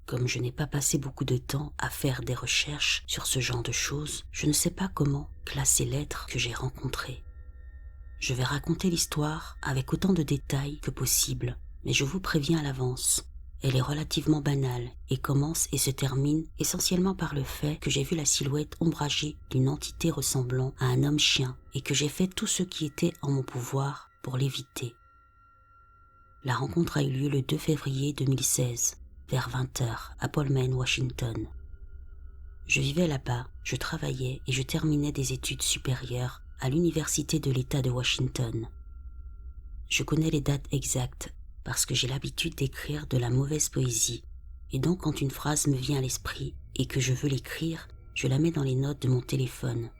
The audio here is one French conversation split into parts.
Comme je n'ai pas passé beaucoup de temps à faire des recherches sur ce genre de choses, je ne sais pas comment classer l'être que j'ai rencontré. Je vais raconter l'histoire avec autant de détails que possible, mais je vous préviens à l'avance. Elle est relativement banale et commence et se termine essentiellement par le fait que j'ai vu la silhouette ombragée d'une entité ressemblant à un homme-chien et que j'ai fait tout ce qui était en mon pouvoir pour l'éviter. La rencontre a eu lieu le 2 février 2016, vers 20h, à Pullman, Washington. Je vivais là-bas, je travaillais et je terminais des études supérieures à l'Université de l'État de Washington. Je connais les dates exactes parce que j'ai l'habitude d'écrire de la mauvaise poésie, et donc quand une phrase me vient à l'esprit et que je veux l'écrire, je la mets dans les notes de mon téléphone.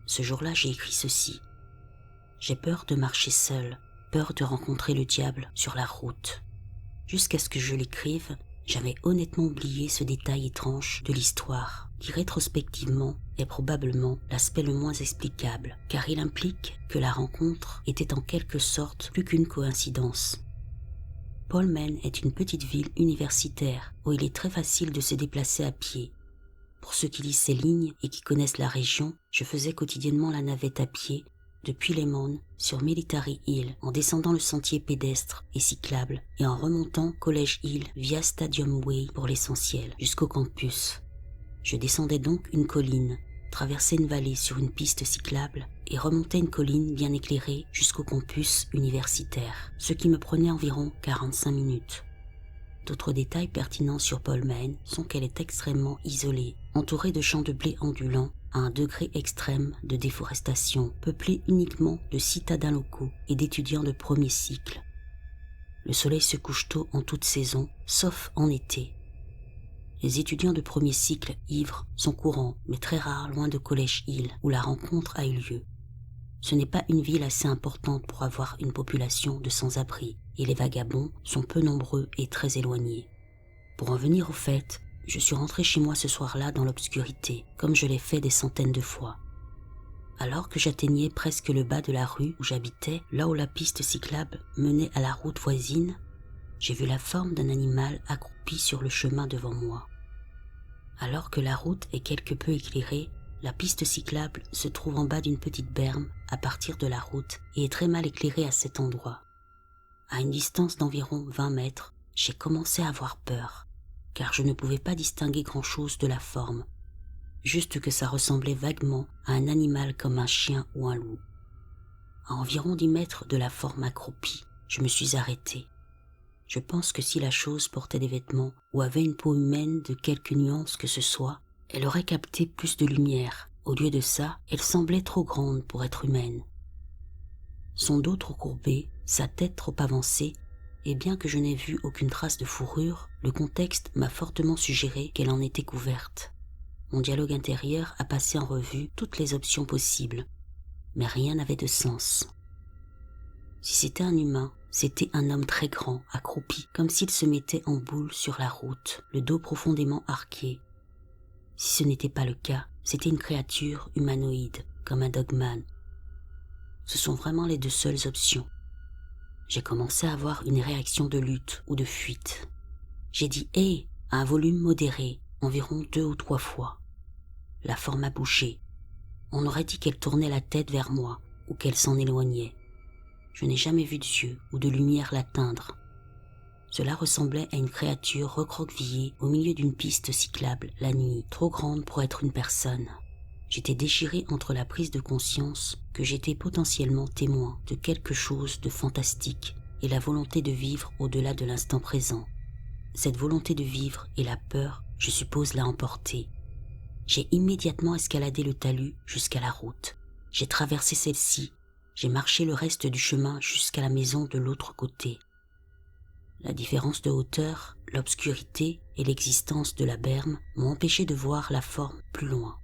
Ce jour-là, j'ai écrit ceci. J'ai peur de marcher seul, peur de rencontrer le diable sur la route. Jusqu'à ce que je l'écrive, j'avais honnêtement oublié ce détail étrange de l'histoire, qui rétrospectivement est probablement l'aspect le moins explicable, car il implique que la rencontre était en quelque sorte plus qu'une coïncidence. Pullman est une petite ville universitaire où il est très facile de se déplacer à pied. Pour ceux qui lisent ces lignes et qui connaissent la région, je faisais quotidiennement la navette à pied depuis Lemon sur Military Hill en descendant le sentier pédestre et cyclable et en remontant College Hill via Stadium Way pour l'essentiel jusqu'au campus. Je descendais donc une colline, traversais une vallée sur une piste cyclable et remontais une colline bien éclairée jusqu'au campus universitaire, ce qui me prenait environ 45 minutes. D'autres détails pertinents sur Pullman sont qu'elle est extrêmement isolée, entourée de champs de blé ondulants à un degré extrême de déforestation, peuplée uniquement de citadins locaux et d'étudiants de premier cycle. Le soleil se couche tôt en toute saison, sauf en été. Les étudiants de premier cycle ivres sont courants, mais très rares loin de College Hill, où la rencontre a eu lieu. Ce n'est pas une ville assez importante pour avoir une population de sans-abri, et les vagabonds sont peu nombreux et très éloignés. Pour en venir au fait, je suis rentré chez moi ce soir-là dans l'obscurité, comme je l'ai fait des centaines de fois. Alors que j'atteignais presque le bas de la rue où j'habitais, là où la piste cyclable menait à la route voisine, j'ai vu la forme d'un animal accroupi sur le chemin devant moi. Alors que la route est quelque peu éclairée, la piste cyclable se trouve en bas d'une petite berme à partir de la route et est très mal éclairée à cet endroit. À une distance d'environ 20 mètres, j'ai commencé à avoir peur, car je ne pouvais pas distinguer grand-chose de la forme, juste que ça ressemblait vaguement à un animal comme un chien ou un loup. À environ 10 mètres de la forme accroupie, je me suis arrêté. Je pense que si la chose portait des vêtements ou avait une peau humaine de quelque nuance que ce soit, elle aurait capté plus de lumière. Au lieu de ça, elle semblait trop grande pour être humaine. Son dos trop courbé, sa tête trop avancée, et bien que je n'ai vu aucune trace de fourrure, le contexte m'a fortement suggéré qu'elle en était couverte. Mon dialogue intérieur a passé en revue toutes les options possibles, mais rien n'avait de sens. Si c'était un humain, c'était un homme très grand, accroupi, comme s'il se mettait en boule sur la route, le dos profondément arqué. Si ce n'était pas le cas, c'était une créature humanoïde, comme un dogman. Ce sont vraiment les deux seules options. J'ai commencé à avoir une réaction de lutte ou de fuite. J'ai dit « Hey » à un volume modéré, environ 2 ou 3 fois. La forme a bougé. On aurait dit qu'elle tournait la tête vers moi ou qu'elle s'en éloignait. Je n'ai jamais vu d'yeux ou de lumière l'atteindre. Cela ressemblait à une créature recroquevillée au milieu d'une piste cyclable la nuit, trop grande pour être une personne. J'étais déchiré entre la prise de conscience que j'étais potentiellement témoin de quelque chose de fantastique et la volonté de vivre au-delà de l'instant présent. Cette volonté de vivre et la peur, je suppose, l'a emporté. J'ai immédiatement escaladé le talus jusqu'à la route. J'ai traversé celle-ci. J'ai marché le reste du chemin jusqu'à la maison de l'autre côté. La différence de hauteur, l'obscurité et l'existence de la berme m'ont empêché de voir la forme plus loin.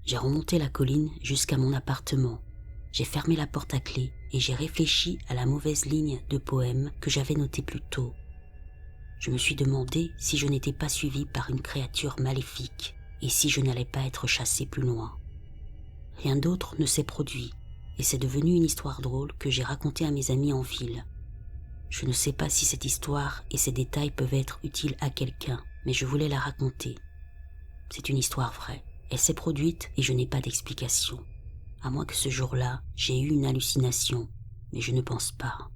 J'ai remonté la colline jusqu'à mon appartement. J'ai fermé la porte à clé et j'ai réfléchi à la mauvaise ligne de poème que j'avais notée plus tôt. Je me suis demandé si je n'étais pas suivi par une créature maléfique et si je n'allais pas être chassé plus loin. Rien d'autre ne s'est produit et c'est devenu une histoire drôle que j'ai racontée à mes amis en ville. Je ne sais pas si cette histoire et ces détails peuvent être utiles à quelqu'un, mais je voulais la raconter. C'est une histoire vraie. Elle s'est produite et je n'ai pas d'explication. À moins que ce jour-là, j'ai eu une hallucination, mais je ne pense pas.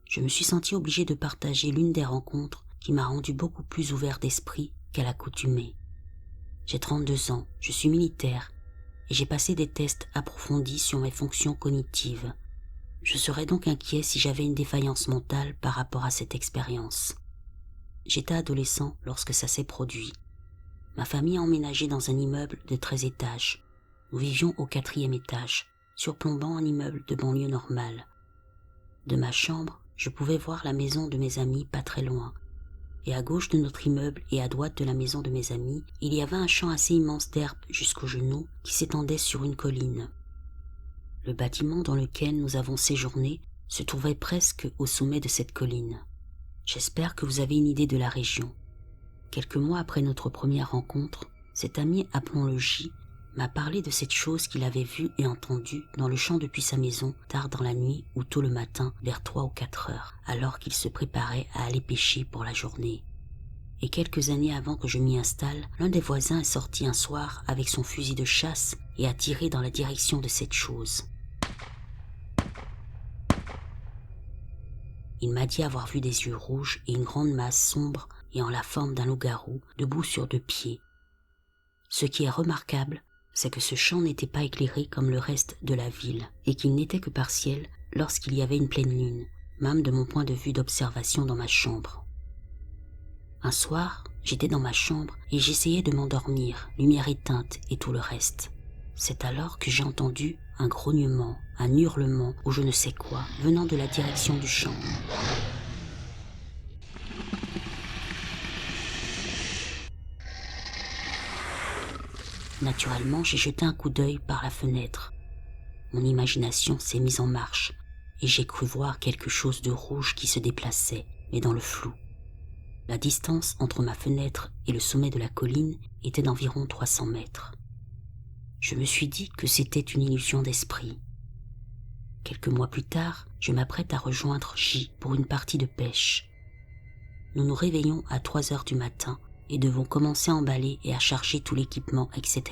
Je me suis senti obligé de partager l'une des rencontres qui m'a rendu beaucoup plus ouvert d'esprit qu'à l'accoutumée. J'ai 32 ans, je suis militaire et j'ai passé des tests approfondis sur mes fonctions cognitives. Je serais donc inquiet si j'avais une défaillance mentale par rapport à cette expérience. J'étais adolescent lorsque ça s'est produit. Ma famille a emménagé dans un immeuble de 13 étages. Nous vivions au 4e étage, surplombant un immeuble de banlieue normale. De ma chambre, je pouvais voir la maison de mes amis pas très loin. Et à gauche de notre immeuble et à droite de la maison de mes amis, il y avait un champ assez immense d'herbe jusqu'aux genoux qui s'étendait sur une colline. Le bâtiment dans lequel nous avons séjourné se trouvait presque au sommet de cette colline. J'espère que vous avez une idée de la région. Quelques mois après notre première rencontre, cet ami, appelons-le J, m'a parlé de cette chose qu'il avait vue et entendue dans le champ depuis sa maison tard dans la nuit ou tôt le matin vers 3 ou 4 heures, alors qu'il se préparait à aller pêcher pour la journée. Et quelques années avant que je m'y installe, l'un des voisins est sorti un soir avec son fusil de chasse et a tiré dans la direction de cette chose. Il m'a dit avoir vu des yeux rouges et une grande masse sombre ayant la forme d'un loup-garou debout sur 2 pieds. Ce qui est remarquable, c'est que ce champ n'était pas éclairé comme le reste de la ville et qu'il n'était que partiel lorsqu'il y avait une pleine lune, même de mon point de vue d'observation dans ma chambre. Un soir, j'étais dans ma chambre et j'essayais de m'endormir, lumière éteinte et tout le reste. C'est alors que j'ai entendu un grognement, un hurlement ou je ne sais quoi venant de la direction du champ. Naturellement, j'ai jeté un coup d'œil par la fenêtre. Mon imagination s'est mise en marche et j'ai cru voir quelque chose de rouge qui se déplaçait, mais dans le flou. La distance entre ma fenêtre et le sommet de la colline était d'environ 300 mètres. Je me suis dit que c'était une illusion d'esprit. Quelques mois plus tard, je m'apprête à rejoindre J pour une partie de pêche. Nous nous réveillons à 3 heures du matin et devons commencer à emballer et à charger tout l'équipement, etc.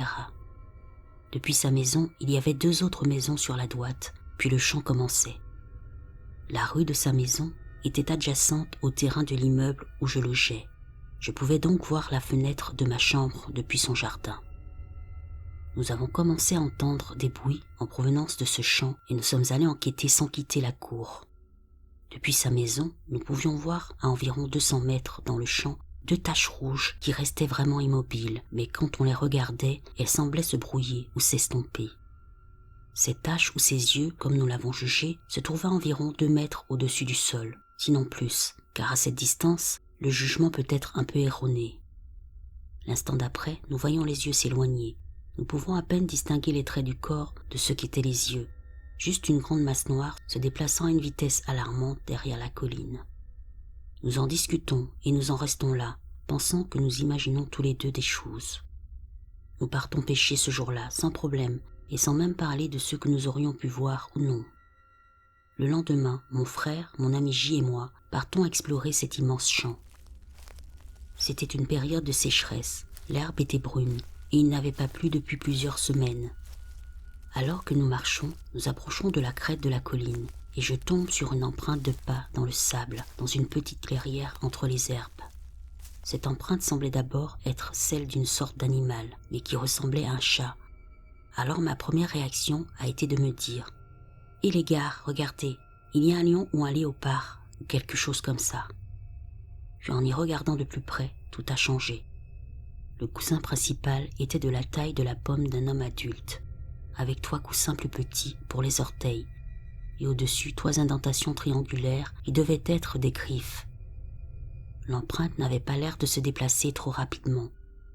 Depuis sa maison, il y avait 2 autres maisons sur la droite, puis le champ commençait. La rue de sa maison était adjacente au terrain de l'immeuble où je logeais. Je pouvais donc voir la fenêtre de ma chambre depuis son jardin. Nous avons commencé à entendre des bruits en provenance de ce champ et nous sommes allés enquêter sans quitter la cour. Depuis sa maison, nous pouvions voir à environ 200 mètres dans le champ 2 taches rouges qui restaient vraiment immobiles, mais quand on les regardait, elles semblaient se brouiller ou s'estomper. Ces taches ou ces yeux, comme nous l'avons jugé, se trouvaient à environ 2 mètres au-dessus du sol, sinon plus, car à cette distance, le jugement peut être un peu erroné. L'instant d'après, nous voyons les yeux s'éloigner. Nous pouvons à peine distinguer les traits du corps de ce qu'étaient les yeux, juste une grande masse noire se déplaçant à une vitesse alarmante derrière la colline. Nous en discutons et nous en restons là, pensant que nous imaginons tous les deux des choses. Nous partons pêcher ce jour-là, sans problème, et sans même parler de ce que nous aurions pu voir ou non. Le lendemain, mon frère, mon ami J et moi partons explorer cet immense champ. C'était une période de sécheresse, l'herbe était brune, et il n'avait pas plu depuis plusieurs semaines. Alors que nous marchons, nous approchons de la crête de la colline, et je tombe sur une empreinte de pas dans le sable, dans une petite clairière entre les herbes. Cette empreinte semblait d'abord être celle d'une sorte d'animal, mais qui ressemblait à un chat. Alors ma première réaction a été de me dire « Hé les gars, regardez, il y a un lion ou un léopard, ou quelque chose comme ça. » Puis en y regardant de plus près, tout a changé. Le coussin principal était de la taille de la paume d'un homme adulte, avec 3 coussins plus petits pour les orteils, et au-dessus 3 indentations triangulaires qui devaient être des griffes. L'empreinte n'avait pas l'air de se déplacer trop rapidement.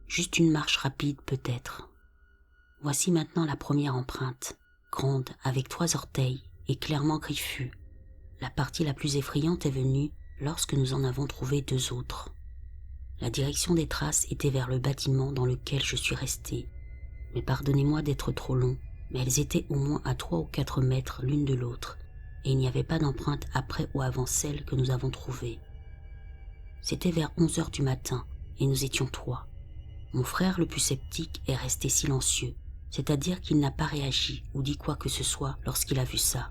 juste une marche rapide peut-être. Voici maintenant la première empreinte, grande, avec 3 orteils et clairement griffue. La partie la plus effrayante est venue lorsque nous en avons trouvé 2 autres. La direction des traces était vers le bâtiment dans lequel je suis resté. Mais pardonnez-moi d'être trop long, mais elles étaient au moins à 3 ou 4 mètres l'une de l'autre, et il n'y avait pas d'empreinte après ou avant celle que nous avons trouvée. C'était vers 11 heures du matin, et nous étions 3. Mon frère le plus sceptique est resté silencieux, c'est-à-dire qu'il n'a pas réagi ou dit quoi que ce soit lorsqu'il a vu ça.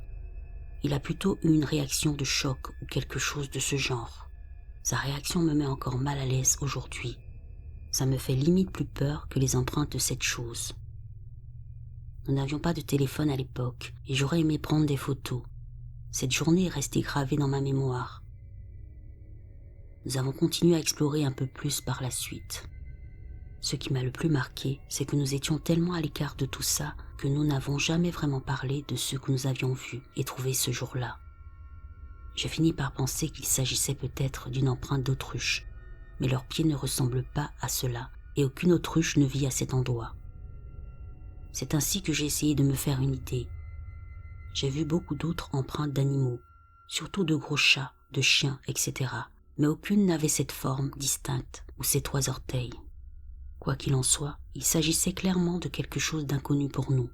Il a plutôt eu une réaction de choc ou quelque chose de ce genre. Sa réaction me met encore mal à l'aise aujourd'hui. Ça me fait limite plus peur que les empreintes de cette chose. Nous n'avions pas de téléphone à l'époque et j'aurais aimé prendre des photos. Cette journée est restée gravée dans ma mémoire. Nous avons continué à explorer un peu plus par la suite. Ce qui m'a le plus marqué, c'est que nous étions tellement à l'écart de tout ça que nous n'avons jamais vraiment parlé de ce que nous avions vu et trouvé ce jour-là. J'ai fini par penser qu'il s'agissait peut-être d'une empreinte d'autruche, mais leurs pieds ne ressemblent pas à cela et aucune autruche ne vit à cet endroit. C'est ainsi que j'ai essayé de me faire une idée. J'ai vu beaucoup d'autres empreintes d'animaux, surtout de gros chats, de chiens, etc. Mais aucune n'avait cette forme distincte ou ces 3 orteils. Quoi qu'il en soit, il s'agissait clairement de quelque chose d'inconnu pour nous.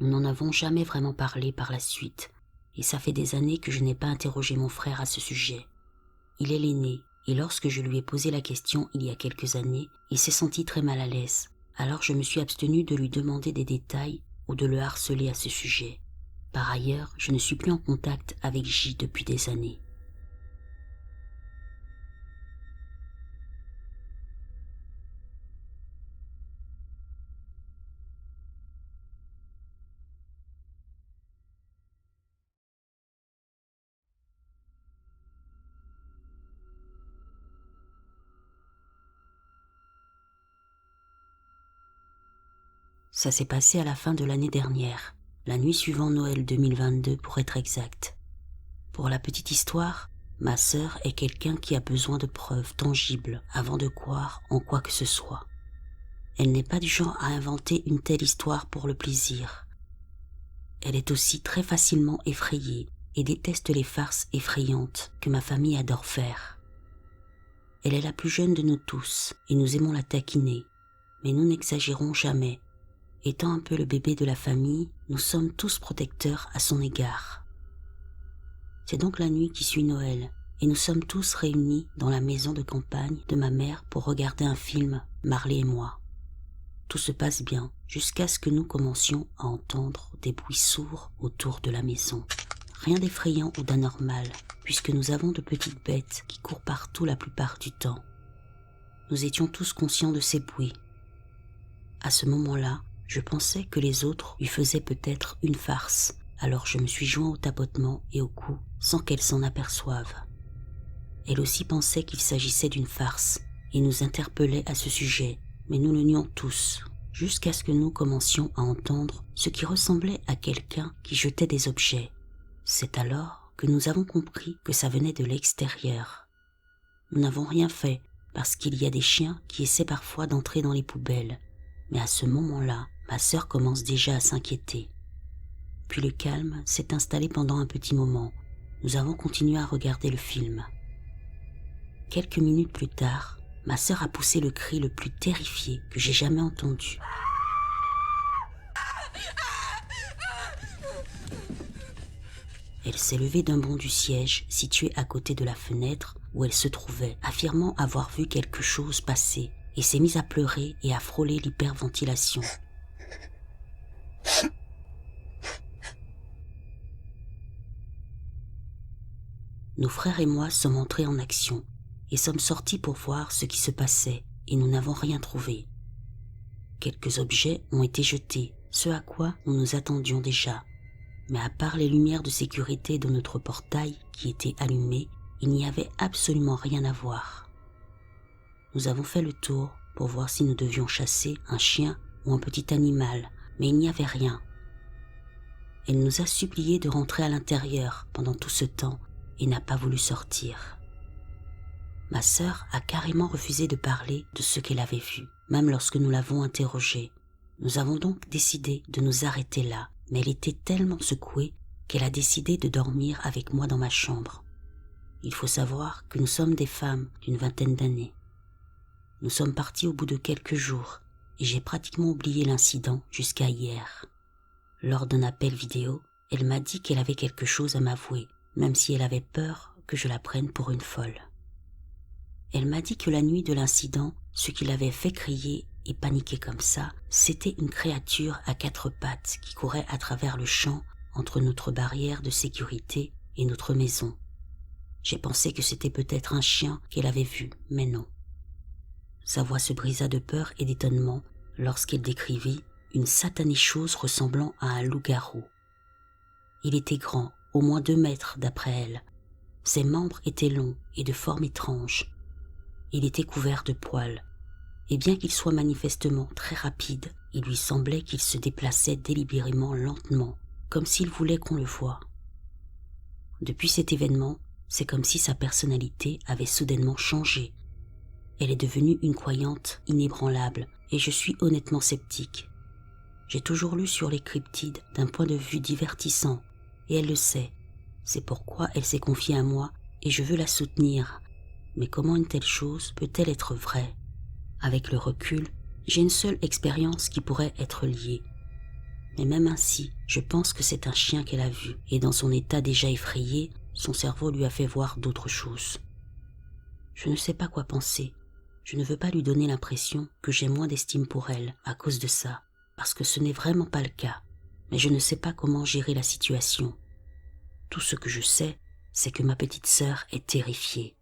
Nous n'en avons jamais vraiment parlé par la suite, et ça fait des années que je n'ai pas interrogé mon frère à ce sujet. Il est l'aîné, et lorsque je lui ai posé la question il y a quelques années, il s'est senti très mal à l'aise. Alors je me suis abstenu de lui demander des détails ou de le harceler à ce sujet. Par ailleurs, je ne suis plus en contact avec J depuis des années. Ça s'est passé à la fin de l'année dernière, la nuit suivant Noël 2022 pour être exact. Pour la petite histoire, ma sœur est quelqu'un qui a besoin de preuves tangibles avant de croire en quoi que ce soit. Elle n'est pas du genre à inventer une telle histoire pour le plaisir. Elle est aussi très facilement effrayée et déteste les farces effrayantes que ma famille adore faire. Elle est la plus jeune de nous tous et nous aimons la taquiner, mais nous n'exagérons jamais. Étant un peu le bébé de la famille, nous sommes tous protecteurs à son égard. C'est donc la nuit qui suit Noël, et nous sommes tous réunis dans la maison de campagne de ma mère pour regarder un film, Marley et moi. Tout se passe bien, jusqu'à ce que nous commencions à entendre des bruits sourds autour de la maison. Rien d'effrayant ou d'anormal, puisque nous avons de petites bêtes qui courent partout la plupart du temps. Nous étions tous conscients de ces bruits. À ce moment-là, je pensais que les autres lui faisaient peut-être une farce, alors je me suis joint au tapotement et au cou sans qu'elle s'en aperçoive. Elle aussi pensait qu'il s'agissait d'une farce et nous interpellait à ce sujet, mais nous le nions tous, jusqu'à ce que nous commencions à entendre ce qui ressemblait à quelqu'un qui jetait des objets. C'est alors que nous avons compris que ça venait de l'extérieur. Nous n'avons rien fait parce qu'il y a des chiens qui essaient parfois d'entrer dans les poubelles, mais à ce moment-là, ma sœur commence déjà à s'inquiéter. Puis le calme s'est installé pendant un petit moment. Nous avons continué à regarder le film. Quelques minutes plus tard, ma sœur a poussé le cri le plus terrifié que j'ai jamais entendu. Elle s'est levée d'un bond du siège situé à côté de la fenêtre où elle se trouvait, affirmant avoir vu quelque chose passer, et s'est mise à pleurer et à frôler l'hyperventilation. Nos frères et moi sommes entrés en action et sommes sortis pour voir ce qui se passait et nous n'avons rien trouvé. Quelques objets ont été jetés, ce à quoi nous nous attendions déjà, mais à part les lumières de sécurité de notre portail qui étaient allumées, il n'y avait absolument rien à voir. Nous avons fait le tour pour voir si nous devions chasser un chien ou un petit animal, mais il n'y avait rien. Elle nous a supplié de rentrer à l'intérieur pendant tout ce temps et n'a pas voulu sortir. Ma sœur a carrément refusé de parler de ce qu'elle avait vu, même lorsque nous l'avons interrogée. Nous avons donc décidé de nous arrêter là, mais elle était tellement secouée qu'elle a décidé de dormir avec moi dans ma chambre. Il faut savoir que nous sommes des femmes d'une vingtaine d'années. Nous sommes partis au bout de quelques jours et j'ai pratiquement oublié l'incident jusqu'à hier. Lors d'un appel vidéo, elle m'a dit qu'elle avait quelque chose à m'avouer, même si elle avait peur que je la prenne pour une folle. Elle m'a dit que la nuit de l'incident, ce qui l'avait fait crier et paniquer comme ça, c'était une créature à 4 pattes qui courait à travers le champ entre notre barrière de sécurité et notre maison. J'ai pensé que c'était peut-être un chien qu'elle avait vu, mais non. Sa voix se brisa de peur et d'étonnement lorsqu'elle décrivit une satanée chose ressemblant à un loup-garou. Il était grand, au moins 2 mètres d'après elle. Ses membres étaient longs et de forme étrange. Il était couvert de poils, et bien qu'il soit manifestement très rapide, il lui semblait qu'il se déplaçait délibérément lentement, comme s'il voulait qu'on le voie. Depuis cet événement, c'est comme si sa personnalité avait soudainement changé. Elle est devenue une croyante inébranlable, et je suis honnêtement sceptique. J'ai toujours lu sur les cryptides d'un point de vue divertissant, et elle le sait. C'est pourquoi elle s'est confiée à moi, et je veux la soutenir. Mais comment une telle chose peut-elle être vraie? Avec le recul, j'ai une seule expérience qui pourrait être liée. Mais même ainsi, je pense que c'est un chien qu'elle a vu, et dans son état déjà effrayé, son cerveau lui a fait voir d'autres choses. Je ne sais pas quoi penser. Je ne veux pas lui donner l'impression que j'ai moins d'estime pour elle à cause de ça, parce que ce n'est vraiment pas le cas. Mais je ne sais pas comment gérer la situation. Tout ce que je sais, c'est que ma petite sœur est terrifiée.